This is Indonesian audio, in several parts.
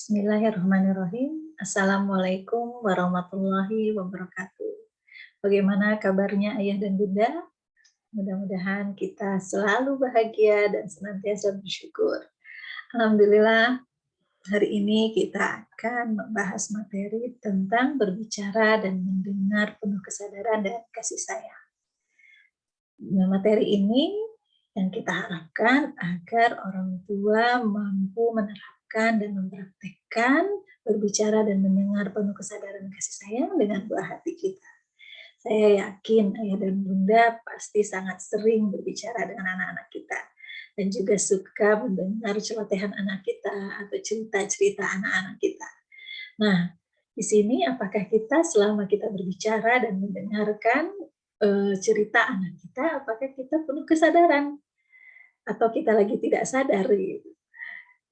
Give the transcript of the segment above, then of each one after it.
Bismillahirrahmanirrahim. Assalamualaikum warahmatullahi wabarakatuh. Bagaimana kabarnya ayah dan bunda? Mudah-mudahan kita selalu bahagia dan senantiasa bersyukur. Alhamdulillah, hari ini kita akan membahas materi tentang berbicara dan mendengar penuh kesadaran dan kasih sayang. Nah, materi ini yang kita harapkan agar orang tua mampu menerapkan dan mempraktekkan berbicara dan mendengar penuh kesadaran kasih sayang dengan buah hati kita. Saya yakin ayah dan bunda pasti sangat sering berbicara dengan anak-anak kita dan juga suka mendengar celotehan anak kita atau cerita-cerita anak-anak kita. Nah, di sini apakah kita selama kita berbicara dan mendengarkan cerita anak kita, apakah kita penuh kesadaran atau kita lagi tidak sadar gitu.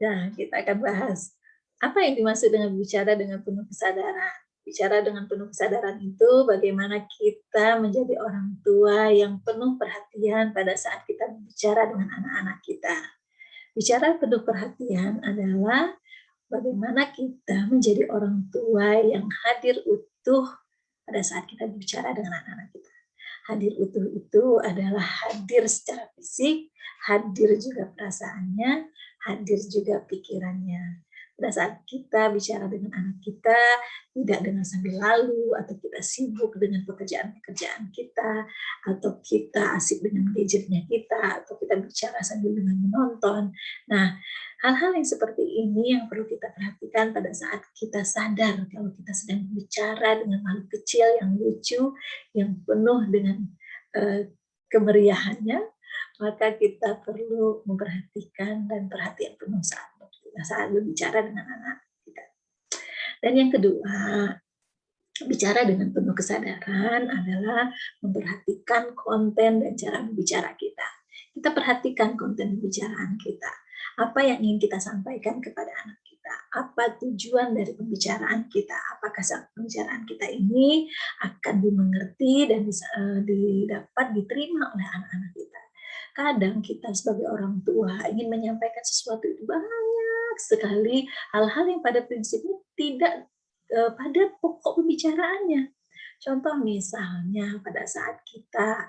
Nah, kita akan bahas apa yang dimaksud dengan bicara dengan penuh kesadaran. Bicara dengan penuh kesadaran itu bagaimana kita menjadi orang tua yang penuh perhatian pada saat kita berbicara dengan anak-anak kita. Bicara penuh perhatian adalah bagaimana kita menjadi orang tua yang hadir utuh pada saat kita berbicara dengan anak-anak kita. Hadir utuh itu adalah hadir secara fisik, hadir juga perasaannya, hadir juga pikirannya. Pada saat kita bicara dengan anak kita, tidak dengan sambil lalu, atau kita sibuk dengan pekerjaan-pekerjaan kita, atau kita asik dengan gadgetnya kita, atau kita bicara sambil dengan menonton. Nah, hal-hal yang seperti ini yang perlu kita perhatikan pada saat kita sadar kalau kita sedang bicara dengan makhluk kecil yang lucu, yang penuh dengan kemeriahannya, maka kita perlu memperhatikan dan perhatian penuh saat berbicara dengan anak kita. Dan yang kedua, bicara dengan penuh kesadaran adalah memperhatikan konten dan cara berbicara kita. Kita perhatikan konten pembicaraan kita. Apa yang ingin kita sampaikan kepada anak kita? Apa tujuan dari pembicaraan kita? Apakah pembicaraan kita ini akan dimengerti dan dapat diterima oleh anak-anak kita? Kadang kita sebagai orang tua ingin menyampaikan sesuatu itu banyak sekali hal-hal yang pada prinsipnya tidak pada pokok pembicaraannya. Contoh misalnya pada saat kita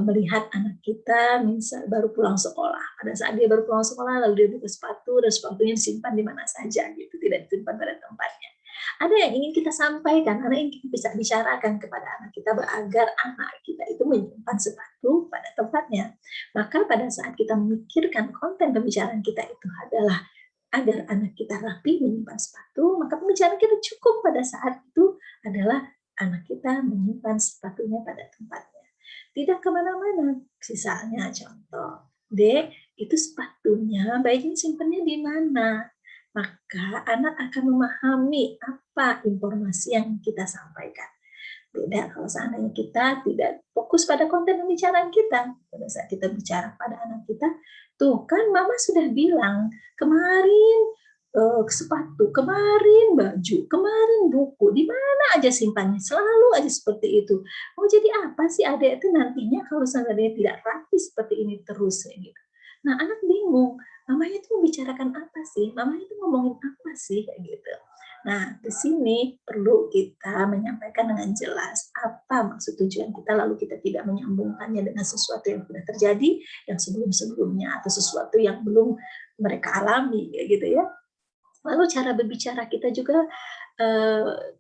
melihat anak kita misal baru pulang sekolah. Pada saat dia baru pulang sekolah lalu dia buka sepatu dan sepatunya disimpan di mana saja gitu, tidak disimpan pada tempatnya. Ada yang ingin kita sampaikan, ada yang kita bisa bicarakan kepada anak kita agar anak kita itu menyimpan sepatu pada tempatnya. Maka pada saat kita memikirkan konten pembicaraan kita itu adalah agar anak kita rapi menyimpan sepatu, maka pembicaraan kita cukup pada saat itu adalah anak kita menyimpan sepatunya pada tempatnya. Tidak kemana-mana. Misalnya contoh, Dek, itu sepatunya baiknya simpannya di mana? Maka anak akan memahami apa informasi yang kita sampaikan. Beda kalau seandainya kita tidak fokus pada konten pembicaraan kita. Pada saat kita bicara pada anak kita, tuh kan mama sudah bilang, kemarin sepatu, kemarin baju, kemarin buku, di mana aja simpannya, selalu aja seperti itu. Mau jadi apa sih adik itu nantinya kalau seandainya tidak rapi seperti ini terus ya gitu. Nah, anak bingung, mamanya itu membicarakan apa sih? Mamanya itu ngomongin apa sih kayak gitu. Nah, di sini perlu kita menyampaikan dengan jelas apa maksud tujuan kita, lalu kita tidak menyambungkannya dengan sesuatu yang sudah terjadi, yang sebelum-sebelumnya, atau sesuatu yang belum mereka alami, kayak gitu ya. Lalu cara berbicara kita juga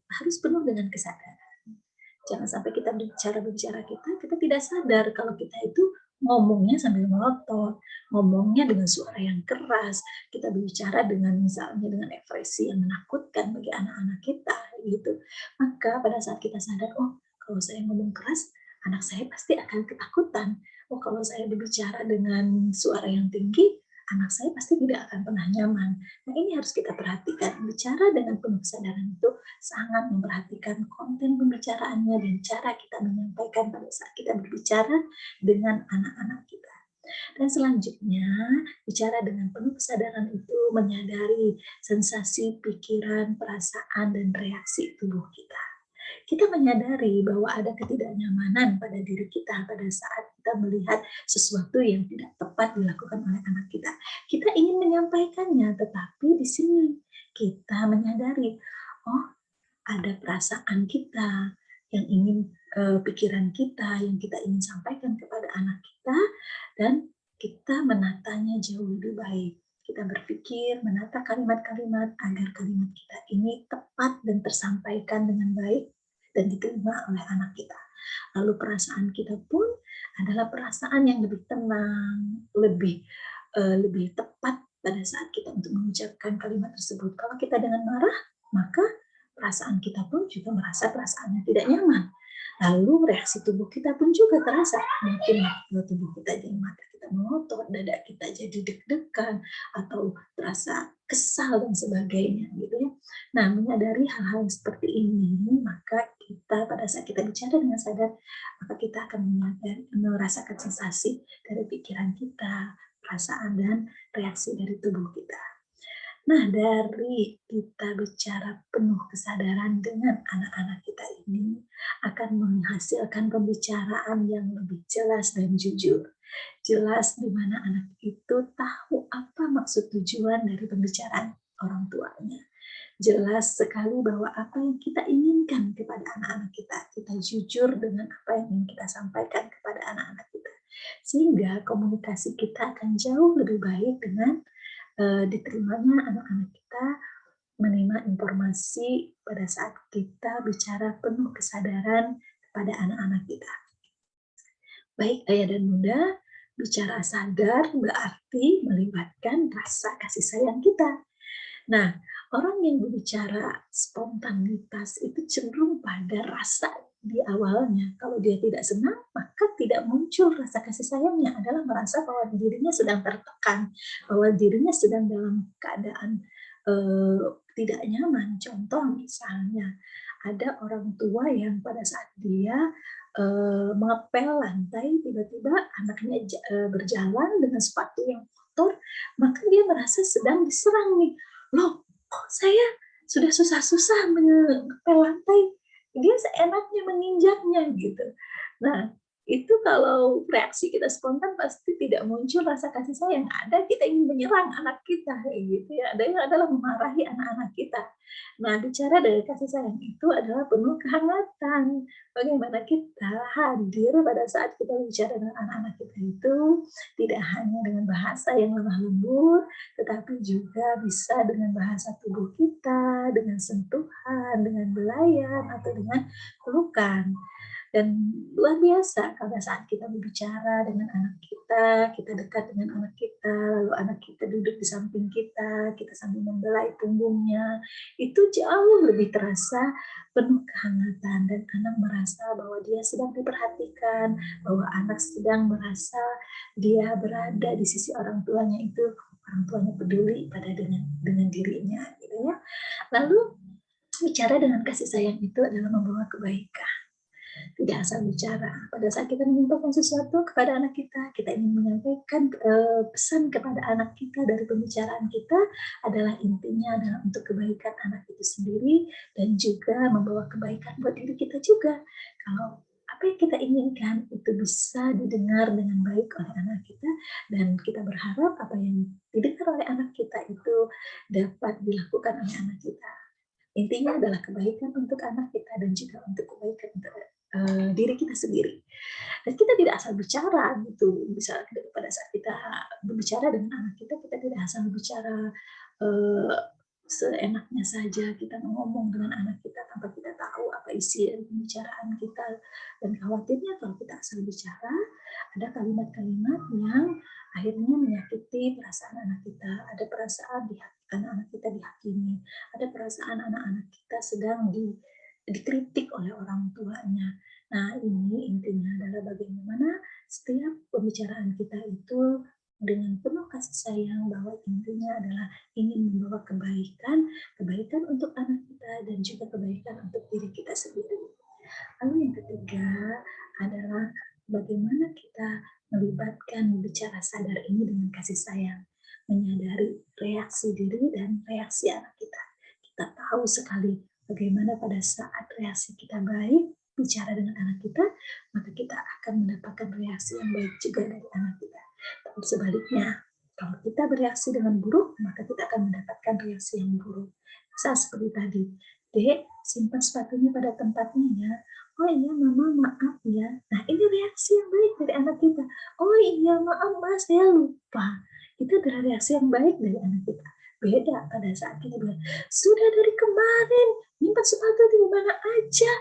harus penuh dengan kesadaran. Jangan sampai kita berbicara kita tidak sadar kalau kita itu ngomongnya sambil melotot, ngomongnya dengan suara yang keras, kita berbicara dengan misalnya dengan ekspresi yang menakutkan bagi anak-anak kita gitu. Maka pada saat kita sadar, oh kalau saya ngomong keras, anak saya pasti akan ketakutan. Oh kalau saya berbicara dengan suara yang tinggi, anak saya pasti tidak akan pernah nyaman. Nah ini harus kita perhatikan. Bicara dengan penuh kesadaran itu sangat memperhatikan konten pembicaraannya dan cara kita menyampaikan pada saat kita berbicara dengan anak-anak kita. Dan selanjutnya, bicara dengan penuh kesadaran itu menyadari sensasi, pikiran, perasaan, dan reaksi tubuh kita. Kita menyadari bahwa ada ketidaknyamanan pada diri kita pada saat kita melihat sesuatu yang tidak tepat dilakukan oleh anak kita. Kita ingin menyampaikannya, tetapi di sini Kita menyadari, oh ada perasaan kita yang ingin pikiran kita yang kita ingin sampaikan kepada anak kita, dan kita menatanya jauh lebih baik. Kita berpikir menata kalimat-kalimat agar kalimat kita ini tepat dan tersampaikan dengan baik dan diterima oleh anak kita. Lalu perasaan kita pun adalah perasaan yang lebih tenang, lebih tepat pada saat kita untuk mengucapkan kalimat tersebut. Kalau kita dengan marah, maka perasaan kita pun juga merasa perasaannya tidak nyaman. Lalu reaksi tubuh kita pun juga terasa. Mungkin tubuh kita jadi mata kita melotot, dada kita jadi deg-degan, atau terasa kesal dan sebagainya gitu ya. Nah, menyadari hal-hal seperti ini, maka kita pada saat kita bicara dengan sadar, maka kita akan merasakan sensasi dari pikiran kita, perasaan dan reaksi dari tubuh kita. Nah, dari kita bicara penuh kesadaran dengan anak-anak kita ini akan menghasilkan pembicaraan yang lebih jelas dan jujur. Jelas di mana anak itu tahu apa maksud tujuan dari pembicaraan orang tuanya. Jelas sekali bahwa apa yang kita inginkan kepada anak-anak kita, kita jujur dengan apa yang ingin kita sampaikan kepada anak-anak kita. Sehingga komunikasi kita akan jauh lebih baik dengan diterimanya anak-anak kita menerima informasi pada saat kita bicara penuh kesadaran kepada anak-anak kita. Baik ayah dan bunda, bicara sadar berarti melibatkan rasa kasih sayang kita. Nah, orang yang berbicara spontanitas itu cenderung pada rasa di awalnya. Kalau dia tidak senang, maka tidak muncul rasa kasih sayangnya, adalah merasa bahwa dirinya sedang tertekan, bahwa dirinya sedang dalam keadaan tidak nyaman. Contoh misalnya, ada orang tua yang pada saat dia mengepel lantai, tiba-tiba anaknya berjalan dengan sepatu yang kotor, maka dia merasa sedang diserang nih. Loh, kok saya sudah susah-susah mengepel lantai, dia seenaknya menginjaknya gitu. Nah, itu kalau reaksi kita spontan pasti tidak muncul rasa kasih sayang. Ada kita ingin menyerang anak kita, kayak gitu ya. Ada yang adalah memarahi anak-anak kita. Nah, bicara dari kasih sayang itu adalah penuh kehangatan. Bagaimana kita hadir pada saat kita bicara dengan anak-anak kita itu tidak hanya dengan bahasa yang lemah lembut, tetapi juga bisa dengan bahasa tubuh kita, dengan sentuhan, dengan belayan, atau dengan pelukan. Dan luar biasa pada saat kita berbicara dengan anak kita dekat dengan anak kita, lalu anak kita duduk di samping kita sambil membelai punggungnya, itu jauh lebih terasa penuh kehangatan, dan anak merasa bahwa dia sedang diperhatikan, bahwa anak sedang merasa dia berada di sisi orang tuanya, itu orang tuanya peduli dengan dirinya gitu ya. Lalu bicara dengan kasih sayang itu adalah membawa kebaikan. Tidak asal bicara. Pada saat kita menyampaikan sesuatu kepada anak kita ingin menyampaikan pesan kepada anak kita dari pembicaraan kita, adalah intinya adalah untuk kebaikan anak itu sendiri dan juga membawa kebaikan buat diri kita juga. Kalau apa yang kita inginkan itu bisa didengar dengan baik oleh anak kita, dan kita berharap apa yang didengar oleh anak kita itu dapat dilakukan oleh anak kita. Intinya adalah kebaikan untuk anak kita dan juga untuk kebaikan untuk diri kita sendiri. Dan kita tidak asal bicara gitu. Bisa pada saat kita berbicara dengan anak kita tidak asal bicara seenaknya saja. Kita ngomong dengan anak kita tanpa kita tahu apa isi dari pembicaraan kita. Dan khawatirnya kalau kita asal bicara, ada kalimat-kalimat yang akhirnya menyakiti perasaan anak kita. Ada perasaan anak-anak kita dihakimi. Ada perasaan anak-anak kita sedang dikritik oleh orang tuanya. Nah, ini intinya adalah bagaimana setiap pembicaraan kita itu dengan penuh kasih sayang, bahwa intinya adalah ingin membawa kebaikan untuk anak kita dan juga kebaikan untuk diri kita sendiri. Lalu yang ketiga adalah bagaimana kita melibatkan bicara sadar ini dengan kasih sayang, menyadari reaksi diri dan reaksi anak kita. Kita tahu sekali bagaimana pada saat reaksi kita baik, bicara dengan anak kita, maka kita akan mendapatkan reaksi yang baik juga dari anak kita. Tapi sebaliknya, Kalau kita bereaksi dengan buruk, maka kita akan mendapatkan reaksi yang buruk. Misal seperti tadi, Dek, simpan sepatunya pada tempatnya ya. Oh iya, Mama, maaf ya. Nah, ini reaksi yang baik dari anak kita. Oh iya, maaf Mas, saya lupa. Itu adalah reaksi yang baik dari anak kita. Beda pada saat kita bilang, sudah dari kemarin, nyimpan sepatu di mana aja.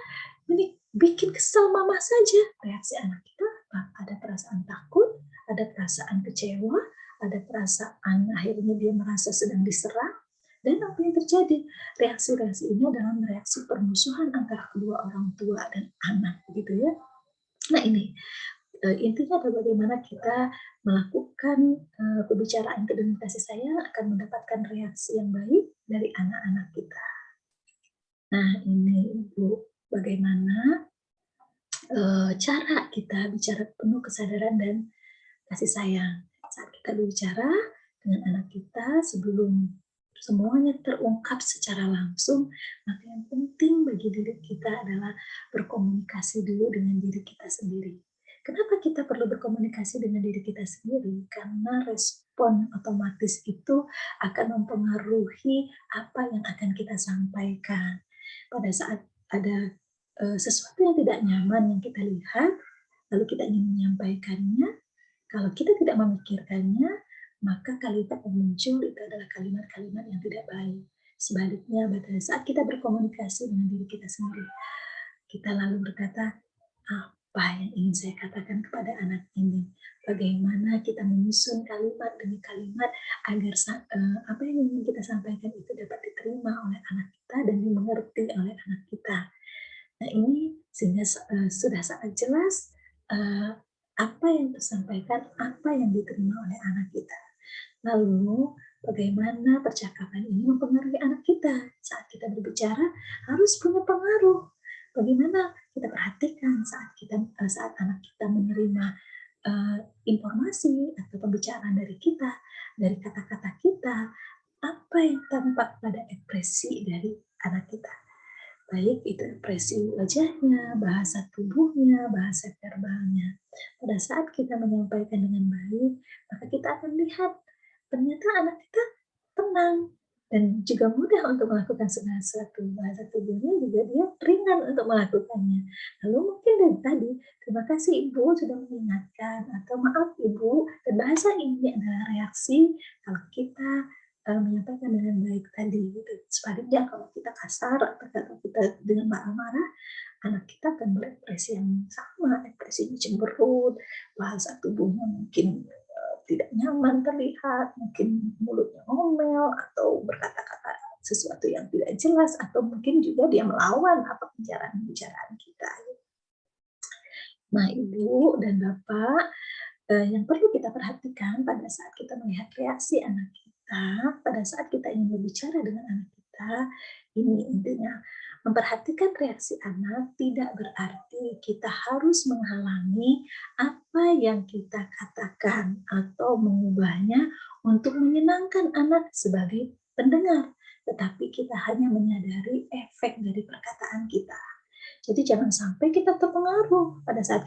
Ini bikin kesel Mama saja. Reaksi anak kita apa? Ada perasaan takut, ada perasaan kecewa, ada perasaan akhirnya dia merasa sedang diserang, dan apa yang terjadi? Reaksi-reaksi ini adalah reaksi permusuhan antara kedua orang tua dan anak, gitu ya. Nah ini intinya adalah bagaimana kita melakukan pembicaraan itu dengan kasih sayang akan mendapatkan reaksi yang baik dari anak-anak kita. Nah ini Ibu, bagaimana cara kita bicara penuh kesadaran dan kasih sayang. Saat kita berbicara dengan anak kita sebelum semuanya terungkap secara langsung, maka yang penting bagi diri kita adalah berkomunikasi dulu dengan diri kita sendiri. Kenapa kita perlu berkomunikasi dengan diri kita sendiri? Karena respon otomatis itu akan mempengaruhi apa yang akan kita sampaikan. Pada saat ada sesuatu yang tidak nyaman yang kita lihat, lalu kita ingin menyampaikannya, kalau kita tidak memikirkannya, maka kalimat yang muncul itu adalah kalimat-kalimat yang tidak baik. Sebaliknya, pada saat kita berkomunikasi dengan diri kita sendiri, kita lalu berkata, apa yang ingin saya katakan kepada anak ini? Bagaimana kita menyusun kalimat demi kalimat agar apa yang ingin kita sampaikan itu dapat diterima oleh anak kita dan dimengerti oleh anak kita. Nah ini sehingga sudah sangat jelas apa yang tersampaikan, apa yang diterima oleh anak kita. Lalu, bagaimana percakapan ini mempengaruhi anak kita? Saat kita berbicara, harus punya pengaruh. Bagaimana kita perhatikan saat anak kita menerima informasi atau pembicaraan dari kita, dari kata-kata kita, apa yang tampak pada ekspresi dari anak kita. Baik itu ekspresi wajahnya, bahasa tubuhnya, bahasa verbalnya. Pada saat kita menyampaikan dengan baik, maka kita akan lihat ternyata anak kita tenang dan juga mudah untuk melakukan segala sesuatu. Bahasa tubuhnya juga dia ringan untuk melakukannya. Lalu mungkin dari tadi, terima kasih Ibu sudah mengingatkan, atau maaf Ibu, dan bahasa ini adalah reaksi kalau kita menyampaikan dengan baik tadi. Gitu. Sebaliknya kalau kita kasar atau kalau kita dengan marah-marah, anak kita akan berekspresi yang sama, ekspresinya cemberut, bahasa tubuhnya mungkin tidak nyaman terlihat, mungkin mulutnya ngomel atau berkata-kata sesuatu yang tidak jelas, atau mungkin juga dia melawan apa pembicaraan kita. Nah, Ibu dan Bapak, yang perlu kita perhatikan pada saat kita melihat reaksi anak kita, pada saat kita ingin berbicara dengan anak kita, ini intinya, memperhatikan reaksi anak tidak berarti kita harus menghalangi apa yang kita katakan atau mengubahnya untuk menyenangkan anak sebagai pendengar, tetapi kita hanya menyadari efek dari perkataan kita. Jadi jangan sampai kita terpengaruh pada saat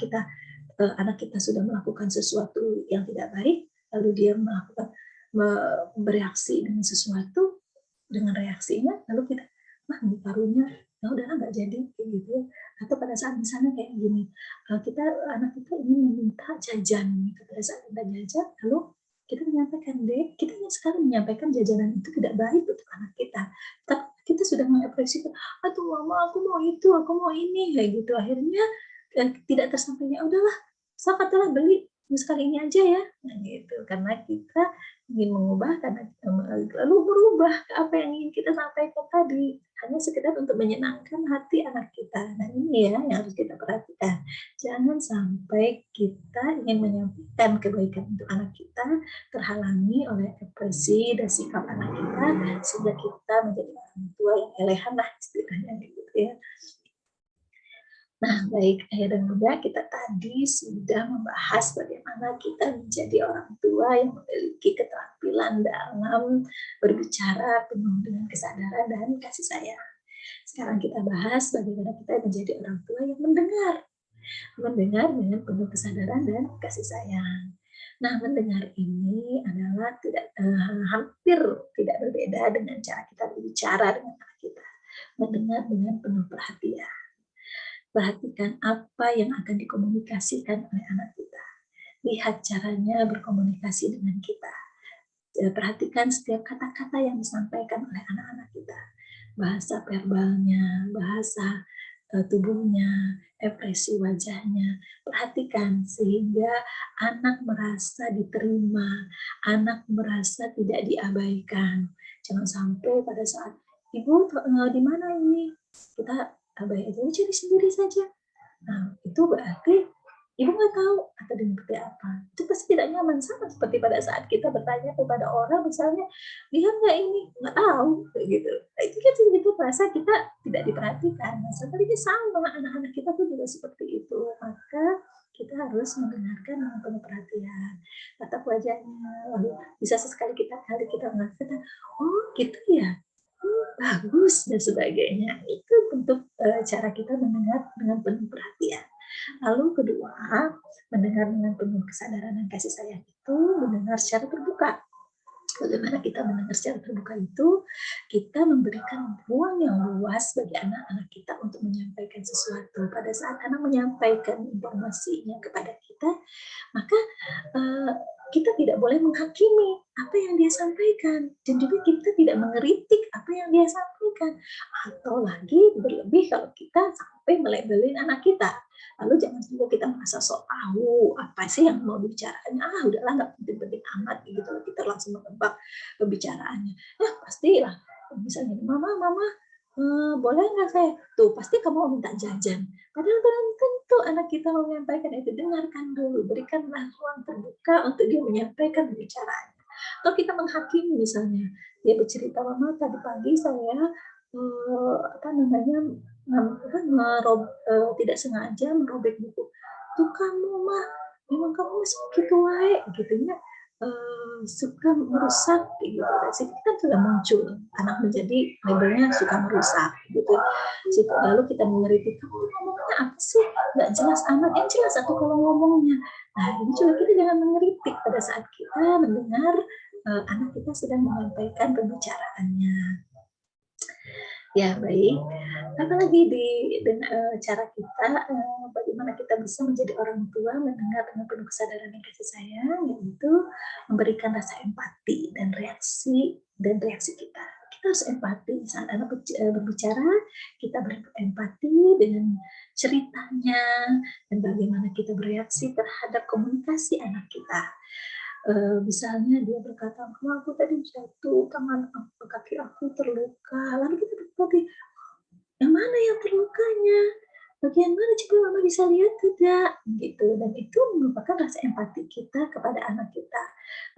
anak kita sudah melakukan sesuatu yang tidak baik, lalu dia bereaksi dengan sesuatu, dengan reaksinya, lalu kita, ini parunya, ya udahlah nggak jadi, kayak gitu ya. Atau pada saat misalnya kayak gini, anak kita ingin meminta jajan, gitu. Pada saat minta jajan, lalu kita menyampaikan, Dek, kita ingin sekali menyampaikan jajanan itu tidak baik untuk anak kita. Tapi kita sudah mengapresiasi, aduh mama aku mau itu, aku mau ini, kayak gitu. Akhirnya tidak tersampainya, udahlah, katalah beli sekali ini aja ya, nah gitu. Karena kita ingin mengubah, lalu berubah ke apa yang ingin kita sampaikan tadi, hanya sekedar untuk menyenangkan hati anak kita. Nah ini ya yang harus kita perhatikan. Jangan sampai kita ingin menyampaikan kebaikan untuk anak kita terhalangi oleh ekspresi dan sikap anak kita, sehingga kita menjadi orang tua yang elehan lah istilahnya gitu ya. Nah, baik ayah dan bunda, kita tadi sudah membahas bagaimana kita menjadi orang tua yang memiliki keterampilan dalam berbicara penuh dengan kesadaran dan kasih sayang. Sekarang kita bahas bagaimana kita menjadi orang tua yang mendengar dengan penuh kesadaran dan kasih sayang. Nah, mendengar ini adalah hampir tidak berbeda dengan cara kita berbicara dengan anak kita. Mendengar dengan penuh perhatian. Perhatikan apa yang akan dikomunikasikan oleh anak kita. Lihat caranya berkomunikasi dengan kita. Perhatikan setiap kata-kata yang disampaikan oleh anak-anak kita. Bahasa verbalnya, bahasa tubuhnya, ekspresi wajahnya. Perhatikan sehingga anak merasa diterima, anak merasa tidak diabaikan. Jangan sampai pada saat ibu di mana ini, kita abaikan aja, cari sendiri saja. Nah, itu berarti ibu nggak tahu atau dia seperti apa. Itu pasti tidak nyaman, sama seperti pada saat kita bertanya kepada orang misalnya, "Lihat nggak ini?" "Nggak tahu," kayak gitu. Nah, itu kan itu merasa kita tidak diperhatikan. Nah, sepertinya sama anak-anak kita pun juga seperti itu. Maka kita harus mendengarkan dengan penuh perhatian, tatap wajahnya, lalu bisa sesekali kita mengatakan, "Oh gitu ya? Bagus," dan sebagainya. Itu bentuk cara kita mendengar dengan penuh perhatian. Lalu kedua, mendengar dengan penuh kesadaran dan kasih sayang itu mendengar secara terbuka. Bagaimana kita mendengar secara terbuka itu, kita memberikan ruang yang luas bagi anak-anak kita untuk menyampaikan sesuatu. Pada saat anak menyampaikan informasinya kepada kita, maka kita tidak boleh menghakimi apa yang dia sampaikan, dan juga kita tidak mengeritik apa yang dia sampaikan, atau lagi berlebih kalau kita sampai melabelin anak kita. Lalu jangan juga kita merasa sok tahu apa sih yang mau dibicarakannya, udahlah nggak penting-penting amat gitu, kita langsung menebak pembicaraannya. Ya pastilah, misalnya, "Mama, boleh nggak saya?" Tuh pasti kamu mau minta jajan. Padahal belum tentu anak kita mau menyampaikan itu. Dengarkan dulu, berikanlah ruang terbuka untuk dia menyampaikan pembicaraannya. Atau kita menghakimi misalnya, dia bercerita, "Mama tadi pagi saya, apa namanya, tidak sengaja merobek buku." "Tuh kamu mah, memang kamu segitu wae," gitu ya, suka merusak gitu. Dari situ kan sudah muncul anak menjadi labelnya suka merusak gitu. Lalu kita mengkritik, "Kamu ngomongnya apa sih? Nggak jelas amat." Yang jelas aku kalau ngomongnya. Nah, ini juga kita jangan mengkritik pada saat kita mendengar anak kita sedang menyampaikan pembicaraannya. Ya, baik. Apalagi cara kita, bagaimana kita bisa menjadi orang tua mendengar dengan penuh kesadaran dan kasih sayang, yaitu memberikan rasa empati dan reaksi kita. Kita harus empati saat anak berbicara, kita berempati dengan ceritanya dan bagaimana kita bereaksi terhadap komunikasi anak kita. Misalnya dia berkata, "Mama, aku tadi jatuh, kaki aku terluka." Lalu kita berempati, "Yang mana yang terlukanya? Bagian mana coba Mama bisa lihat tidak?" Gitu. Dan itu merupakan rasa empati kita kepada anak kita.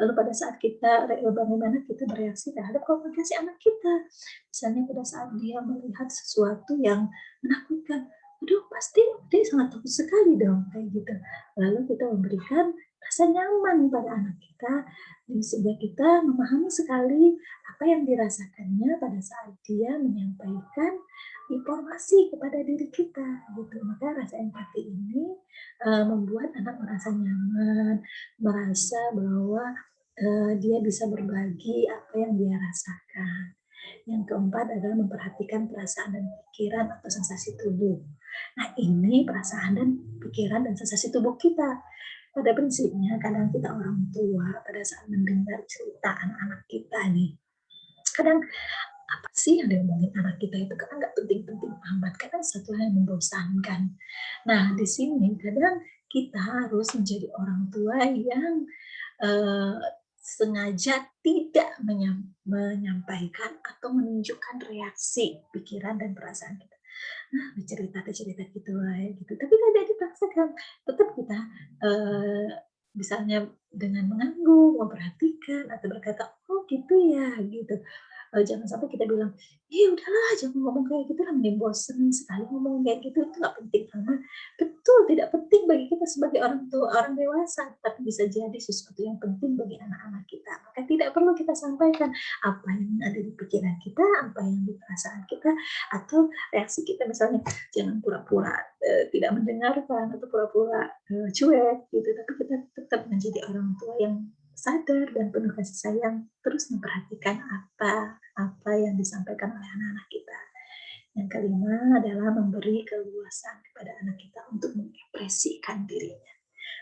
Lalu pada saat kita bagaimana kita bereaksi terhadap komunikasi anak kita. Misalnya pada saat dia melihat sesuatu yang menakutkan, aduh pasti dia sangat takut sekali dong, kayak gitu. Lalu kita memberikan rasa nyaman pada anak kita, sehingga kita memahami sekali apa yang dirasakannya pada saat dia menyampaikan informasi kepada diri kita gitu. Maka rasa empati ini membuat anak merasa nyaman, merasa bahwa dia bisa berbagi apa yang dia rasakan. Yang keempat adalah memperhatikan perasaan dan pikiran atau sensasi tubuh. Nah, ini perasaan dan pikiran dan sensasi tubuh kita. Pada prinsipnya kadang kita orang tua pada saat mendengar cerita anak-anak kita nih, kadang apa sih yang diomongin anak kita itu, karena nggak penting-penting amat, kadang satu hal yang membosankan. Nah, di sini kadang kita harus menjadi orang tua yang eee, sengaja tidak menyampaikan atau menunjukkan reaksi pikiran dan perasaan kita. Nah, cerita gitu wae gitu, tapi tidak dipaksakan. Tetap kita, eee, misalnya dengan mengangguk, memperhatikan, atau berkata, "Oh gitu ya," gitu. Jangan sampai kita bilang, udahlah jangan ngomong kayak gitu lah, mending bosen sekali ngomong kayak gitu, itu nggak penting amat." Betul, tidak penting bagi kita sebagai orang tua, orang dewasa, tapi bisa jadi sesuatu yang penting bagi anak-anak kita. Maka tidak perlu kita sampaikan apa yang ada di pikiran kita, apa yang di perasaan kita, atau reaksi kita misalnya, jangan pura-pura, tidak mendengarkan atau pura-pura, cuek gitu, tapi kita tetap menjadi orang tua yang sadar dan penuh kasih sayang, terus memperhatikan apa yang disampaikan oleh anak-anak kita. Yang kelima adalah memberi keluasan kepada anak kita untuk mengekspresikan dirinya.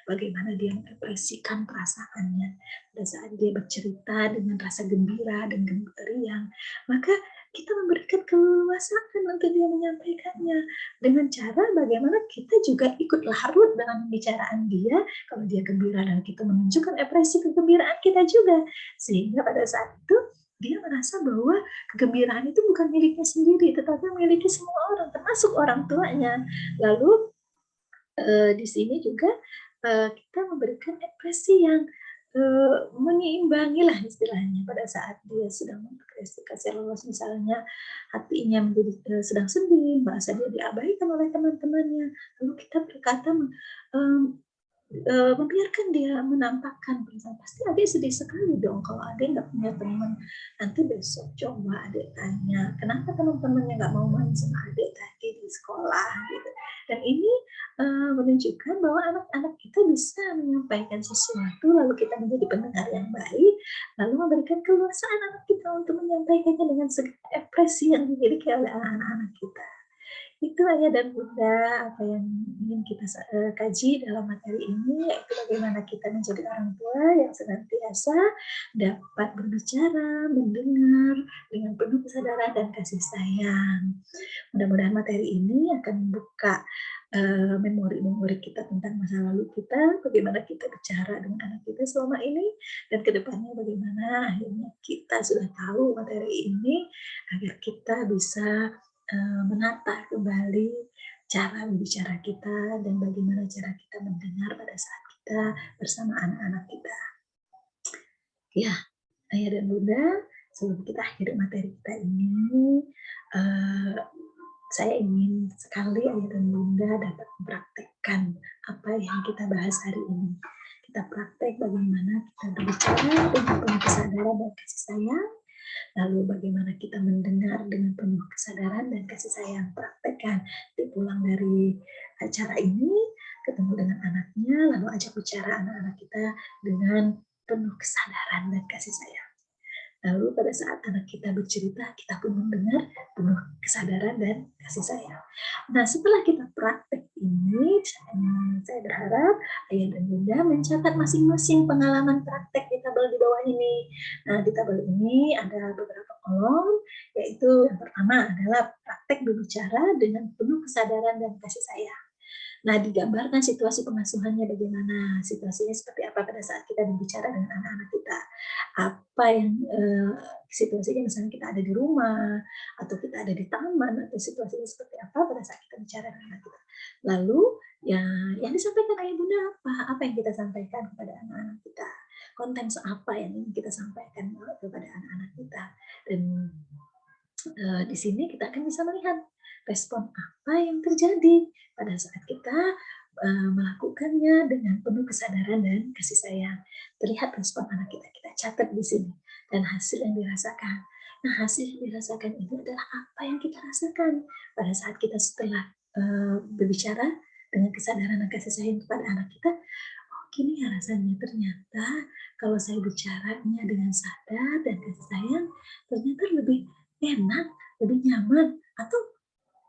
Bagaimana dia mengekspresikan perasaannya pada saat dia bercerita dengan rasa gembira dan riang, maka kita memberikan keluasan untuk dia menyampaikannya dengan cara bagaimana kita juga ikut larut dalam pembicaraan dia. Kalau dia gembira dan kita menunjukkan ekspresi kegembiraan kita juga, sehingga pada saat itu dia merasa bahwa kegembiraan itu bukan miliknya sendiri, tetapi miliki semua orang, termasuk orang tuanya. Lalu di sini juga kita memberikan ekspresi yang menyeimbangi lah istilahnya pada saat dia sedang mengekspresikan lolos, misalnya hatinya menjadi sedang sedih, merasa dia diabaikan oleh teman-temannya, lalu kita berkata membiarkan dia menampakkan perasaan. Pasti adik sedih sekali dong kalau adik nggak punya teman. Nanti besok coba adik tanya, kenapa teman-temannya nggak mau main sama adik tadi di sekolah gitu. Dan ini menunjukkan bahwa anak-anak kita bisa menyampaikan sesuatu, lalu kita menjadi pendengar yang baik, lalu memberikan keluasaan anak kita untuk menyampaikannya dengan segala ekspresi yang dimiliki oleh anak-anak kita. Itu Ayah dan Bunda, apa yang ingin kita kaji dalam materi ini, yaitu bagaimana kita menjadi orang tua yang senantiasa dapat berbicara, mendengar dengan penuh kesadaran dan kasih sayang. Mudah-mudahan materi ini akan membuka memori-memori kita tentang masa lalu kita, bagaimana kita bicara dengan anak kita selama ini, dan kedepannya bagaimana akhirnya kita sudah tahu materi ini, agar kita bisa menata kembali cara berbicara kita dan bagaimana cara kita mendengar pada saat kita bersama anak-anak kita. Ya, Ayah dan Bunda, sebelum kita akhiri materi kita ini, saya ingin sekali Ayah dan Bunda dapat mempraktekkan apa yang kita bahas hari ini. Kita praktek bagaimana kita berbicara dengan penuh kesadaran dan kasih sayang, lalu bagaimana kita mendengar dengan penuh kesadaran dan kasih sayang. Praktekkan, pulang dari acara ini, ketemu dengan anaknya, lalu ajak bicara anak-anak kita dengan penuh kesadaran dan kasih sayang. Lalu pada saat anak kita bercerita, kita pun mendengar penuh kesadaran dan kasih sayang. Nah, setelah kita praktek ini, saya berharap Ayah dan Bunda mencatat masing-masing pengalaman praktek di tabel di bawah ini. Nah, di tabel ini ada beberapa kolom, yaitu yang pertama adalah praktek berbicara dengan penuh kesadaran dan kasih sayang. Nah, digambarkan situasi pengasuhannya bagaimana, situasinya seperti apa pada saat kita berbicara dengan anak-anak kita. Apa yang situasinya misalnya kita ada di rumah, atau kita ada di taman, atau situasinya seperti apa pada saat kita bicara dengan anak kita. Lalu, ya, yang disampaikan Ayah Bunda apa? Apa yang kita sampaikan kepada anak-anak kita? Konten apa yang ingin kita sampaikan kepada anak-anak kita? Dan di sini kita akan bisa melihat respon apa yang terjadi pada saat kita melakukannya dengan penuh kesadaran dan kasih sayang. Terlihat respon anak kita, kita catat di sini, dan hasil yang dirasakan. Nah, hasil yang dirasakan itu adalah apa yang kita rasakan pada saat kita setelah berbicara dengan kesadaran dan kasih sayang kepada anak kita. Oh, gini ya rasanya, ternyata kalau saya bicaranya dengan sadar dan kasih sayang, ternyata lebih enak, lebih nyaman, atau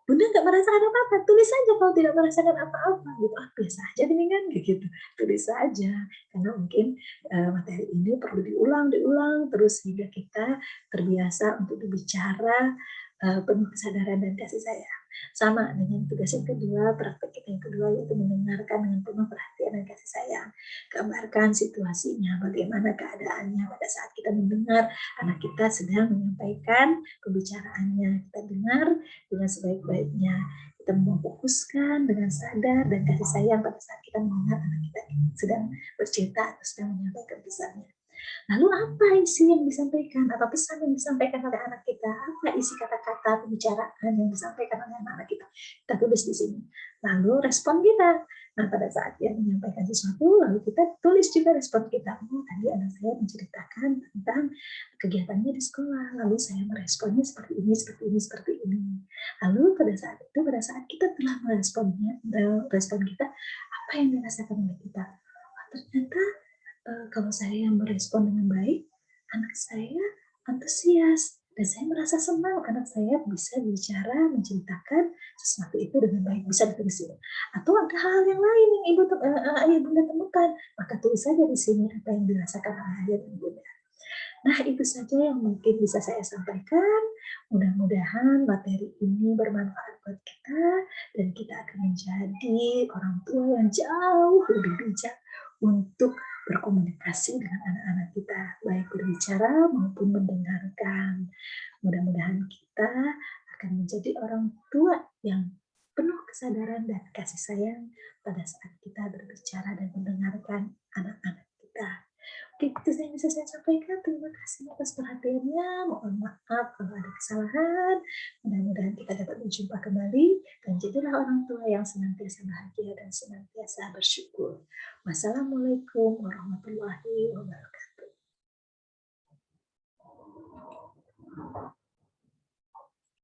Bunda nggak merasakan apa-apa, tulis saja kalau tidak merasakan apa-apa gitu. Biasa aja kan gitu. Tulis saja, karena mungkin materi ini perlu diulang terus sehingga kita terbiasa untuk berbicara penuh kesadaran dan kasih sayang. Sama dengan tugas yang kedua, praktek kita yang kedua, yaitu mendengarkan dengan penuh perhatian dan kasih sayang. Gambarkan situasinya, bagaimana keadaannya pada saat kita mendengar anak kita sedang menyampaikan pembicaraannya. Kita dengar dengan sebaik-baiknya. Kita memfokuskan dengan sadar dan kasih sayang pada saat kita mendengar anak kita sedang bercerita atau sedang menyampaikan pesannya. Lalu apa isi yang disampaikan, apa pesan yang disampaikan oleh anak kita, apa isi kata-kata pembicaraan yang disampaikan oleh anak-anak kita, kita tulis di sini. Lalu respon kita. Nah, pada saat dia menyampaikan sesuatu, lalu kita tulis juga respon kita. Oh, tadi anak saya menceritakan tentang kegiatannya di sekolah, lalu saya meresponnya seperti ini, seperti ini, seperti ini. Lalu pada saat itu, pada saat kita telah meresponnya, respon kita, apa yang dirasakan oleh kita? Oh, ternyata kalau saya merespon dengan baik, anak saya antusias dan saya merasa senang anak saya bisa bicara, menceritakan sesuatu itu dengan baik, bisa ditulis ini. Atau ada hal yang lain yang ayah bunda temukan, maka tulis saja di sini apa yang dirasakan oleh ayah dan bunda. Nah, itu saja yang mungkin bisa saya sampaikan. Mudah-mudahan materi ini bermanfaat buat kita dan kita akan menjadi orang tua yang jauh lebih bijak untuk berkomunikasi dengan anak-anak kita, baik berbicara maupun mendengarkan. Mudah-mudahan kita akan menjadi orang tua yang penuh kesadaran dan kasih sayang pada saat kita berbicara dan mendengarkan anak-anak kita. Oke, itu yang bisa saya sampaikan. Terima kasih atas perhatiannya. Mohon maaf kalau ada kesalahan. Mudah-mudahan kita dapat berjumpa kembali dan jadilah orang tua yang senantiasa bahagia dan senantiasa bersyukur. Wassalamualaikum warahmatullahi wabarakatuh.